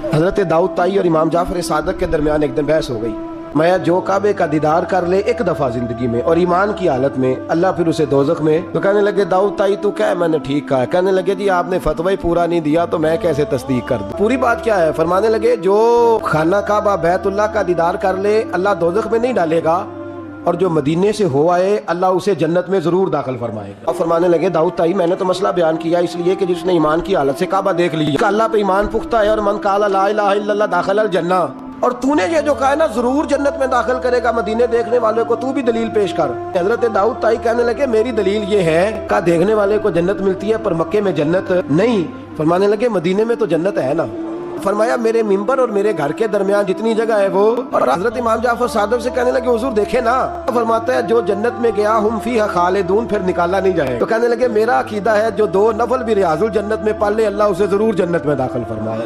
हजरत दाऊद ताई और इमाम जाफर सादिक के दरमियान एक दिन बहस हो गई। मैं जो काबे का दीदार कर ले एक दफा जिंदगी में और ईमान की हालत में, अल्लाह फिर उसे दोजख में। तो कहने लगे दाऊद ताई तू क्या है? मैंने ठीक कहा। कहने लगे जी आपने फतवा ही पूरा नहीं दिया तो मैं कैसे तस्दीक कर दूं? पूरी बात क्या है? फरमाने लगे जो खाना काबा बैतुल्लाह का दीदार कर ले अल्लाह दोजख में नहीं डालेगा, और जो मदीने से हो आए अल्लाह उसे जन्नत में जरूर दाखिल फरमाएगा। और फरमाने लगे दाऊद ताई मैंने तो मसला बयान किया इसलिए कि जिसने ईमान की हालत से काबा देख लिया, अल्लाह पे ईमान पुख्ता है और मन काला ला इलाहा इल्लल्लाह दाखिल अल जन्ना, और तूने ये जो कहा है ना जरूर जन्नत में दाखिल करेगा मदीने देखने वाले को, तू भी दलील पेश कर। हजरत दाऊद ताई कहने लगे मेरी दलील ये है का देखने वाले को जन्नत मिलती है पर मक्के में जन्नत नहीं। फरमाने लगे मदीने में तो जन्नत है ना। फरमाया मेरे मिंबर और मेरे घर के दरमियान जितनी जगह है वो। और हजरत इमाम जाफर सादिक से कहने लगे हुजूर देखे ना, फरमाता है जो जन्नत में गया हम फीहा खालिदून, फिर निकाला नहीं जाए। तो कहने लगे मेरा अकीदा है जो दो नफल भी रियाजुल जन्नत में पढ़ ले अल्लाह उसे जरूर जन्नत में दाखिल फरमाए।